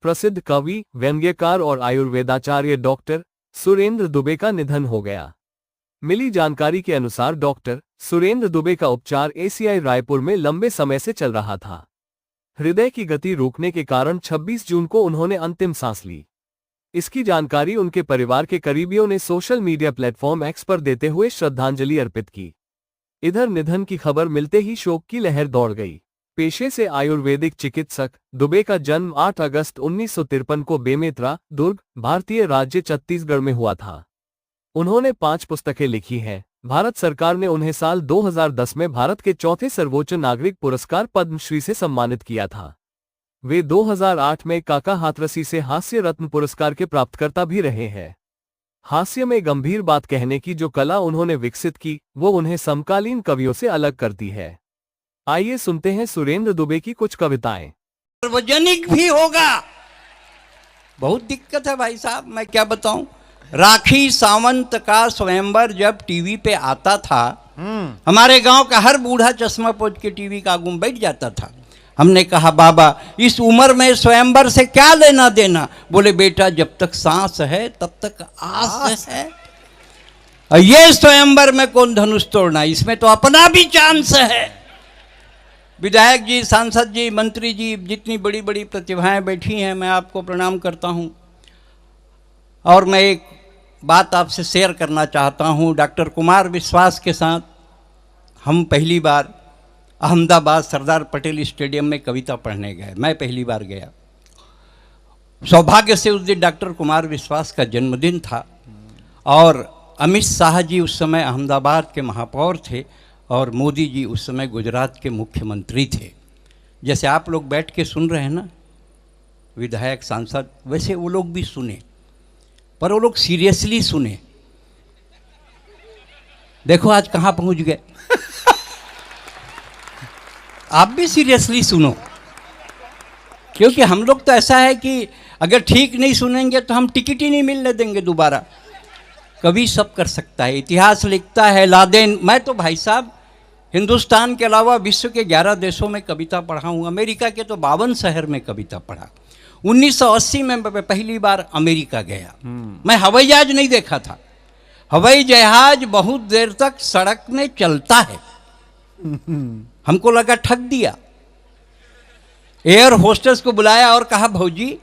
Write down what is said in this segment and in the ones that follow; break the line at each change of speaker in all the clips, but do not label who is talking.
प्रसिद्ध कवि, व्यंग्यकार और आयुर्वेदाचार्य डॉक्टर सुरेंद्र दुबे का निधन हो गया। मिली जानकारी के अनुसार डॉक्टर सुरेंद्र दुबे का उपचार एसीआई रायपुर में लंबे समय से चल रहा था। हृदय की गति रुकने के कारण 26 जून को उन्होंने अंतिम सांस ली। इसकी जानकारी उनके परिवार के करीबियों ने सोशल मीडिया प्लेटफॉर्म एक्स पर देते हुए श्रद्धांजलि अर्पित की। इधर निधन की खबर मिलते ही शोक की लहर दौड़ गई। पेशे से आयुर्वेदिक चिकित्सक, दुबे का जन्म 8 अगस्त 1953 को बेमेतरा, दुर्ग, भारतीय राज्य छत्तीसगढ़ में हुआ था। उन्होंने 5 पुस्तकें लिखी हैं। भारत सरकार ने उन्हें साल 2010 में भारत के चौथे सर्वोच्च नागरिक पुरस्कार पद्मश्री से सम्मानित किया था। वे 2008 में काका हाथरसी से हास्य रत्न पुरस्कार के प्राप्तकर्ता भी रहे हैं। हास्य में गंभीर बात कहने की जो कला उन्होंने विकसित की, वो उन्हें समकालीन कवियों से अलग करती है। आइए सुनते हैं सुरेंद्र दुबे की कुछ कविताएं।
सार्वजनिक भी होगा, बहुत दिक्कत है भाई साहब, मैं क्या बताऊं। राखी सावंत का स्वयंवर जब टीवी पे आता था, हमारे गांव का हर बूढ़ा चश्मा पोंछ के टीवी का आगू बैठ जाता था। हमने कहा बाबा इस उम्र में स्वयंवर से क्या लेना देना। बोले बेटा जब तक सांस है तब तक आस है। और ये स्वयंवर में कौन धनुष तोड़ना, इसमें तो अपना भी चांस है। विधायक जी, सांसद जी, मंत्री जी, जितनी बड़ी बड़ी प्रतिभाएं बैठी हैं, मैं आपको प्रणाम करता हूं। और मैं एक बात आपसे शेयर करना चाहता हूं। डॉक्टर कुमार विश्वास के साथ हम पहली बार अहमदाबाद सरदार पटेल स्टेडियम में कविता पढ़ने गए। मैं पहली बार गया। सौभाग्य से उस दिन डॉक्टर कुमार विश्वास का जन्मदिन था और अमित शाह जी उस समय अहमदाबाद के महापौर थे और मोदी जी उस समय गुजरात के मुख्यमंत्री थे। जैसे आप लोग बैठ के सुन रहे हैं ना, विधायक, सांसद, वैसे वो लोग भी सुने, पर वो लोग सीरियसली सुने। देखो आज कहाँ पहुँच गए। आप भी सीरियसली सुनो, क्योंकि हम लोग तो ऐसा है कि अगर ठीक नहीं सुनेंगे तो हम टिकट ही नहीं मिलने देंगे दोबारा। कवि सब कर सकता है, इतिहास लिखता है। लादेन, मैं तो भाई साहब हिंदुस्तान के अलावा विश्व के 11 देशों में कविता पढ़ा हूँ। अमेरिका के तो 52 शहर में कविता पढ़ा। 1980 में मैं पहली बार अमेरिका गया। मैं हवाई जहाज नहीं देखा था। हवाई जहाज बहुत देर तक सड़क में चलता है। हमको लगा ठग दिया। एयर होस्टेस को बुलाया और कहा भौजी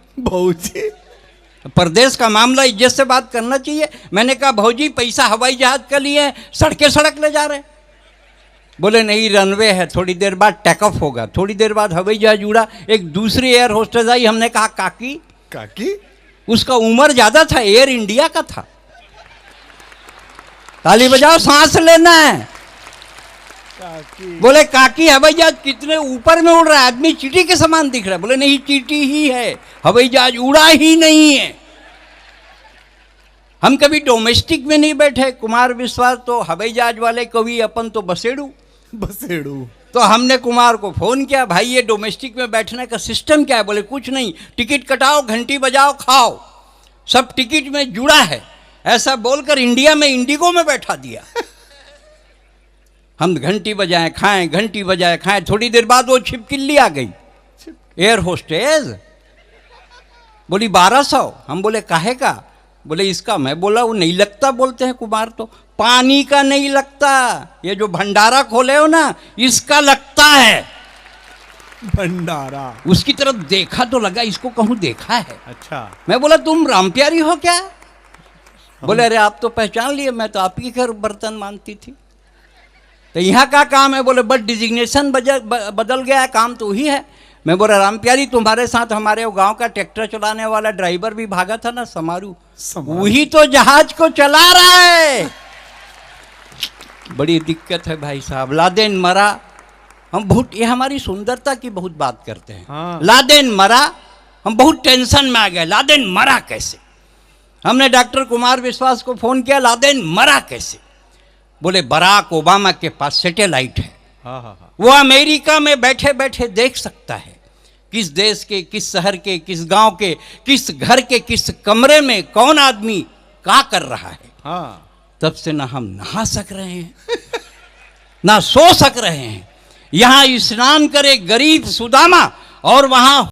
परदेश का मामला, इज्जत से बात करना चाहिए। मैंने कहा भौजी पैसा हवाई जहाज का लिए सड़के सड़क ले जा रहे। बोले नहीं, रनवे है, थोड़ी देर बाद टेक ऑफ होगा। थोड़ी देर बाद हवाई जहाज उड़ा। एक दूसरी एयर होस्टेस आई। हमने कहा काकी, उसका उम्र ज्यादा था, एयर इंडिया का था। ताली बजाओ, सांस लेना है। बोले काकी हवाई जहाज कितने ऊपर में उड़ रहा है, आदमी चींटी के समान दिख रहा है। बोले नहीं, चींटी ही है, हवाई जहाज उड़ा ही नहीं है। हम कभी डोमेस्टिक में नहीं बैठे। कुमार विश्वास तो हवाई जहाज वाले कवि, अपन तो बसेड़ू। तो हमने कुमार को फोन किया, भाई ये डोमेस्टिक में बैठने का सिस्टम क्या है। बोले कुछ नहीं, टिकट कटाओ, घंटी बजाओ, खाओ, सब टिकट में जुड़ा है। ऐसा बोलकर इंडिया में इंडिगो में बैठा दिया। हम घंटी बजाएं खाएं, घंटी बजाएं खाएं। थोड़ी देर बाद वो छिपकिल्ली आ गई, एयर होस्टेस। बोली 1200। हम बोले काहे का। बोले इसका। मैं बोला वो नहीं लगता, बोलते हैं कुमार तो पानी का नहीं लगता, ये जो भंडारा खोले हो ना इसका लगता है।
भंडारा।
उसकी तरफ देखा तो लगा इसको कहूं देखा है।
अच्छा।
मैं बोला तुम रामप्यारी हो क्या। बोले अरे आप तो पहचान लिए, मैं तो आपकी घर बर्तन मानती थी। तो यहाँ का काम है। बोले बट डिजिग्नेशन बदल गया है, काम तो वही है। मैं बोला रामप्यारी तुम्हारे साथ हमारे गांव का ट्रैक्टर चलाने वाला ड्राइवर भी भागा था ना, समारू, वही तो जहाज को चला रहा है। बड़ी दिक्कत है भाई साहब। लादेन मरा, हम बहुत, ये हमारी सुंदरता की बहुत बात करते हैं। हाँ। लादेन मरा, हम बहुत टेंशन में आ गए। लादेन मरा कैसे। हमने डॉक्टर कुमार विश्वास को फोन किया, लादेन मरा कैसे। बोले बराक ओबामा के पास सैटेलाइट है। वो अमेरिका में बैठे बैठे देख सकता है किस देश के, किस शहर के, किस गांव के, किस घर के, किस कमरे में कौन आदमी क्या कर रहा है। हाँ। तब से ना हम नहा सक रहे हैं ना सो सक रहे हैं। यहाँ स्नान करे गरीब सुदामा और वहां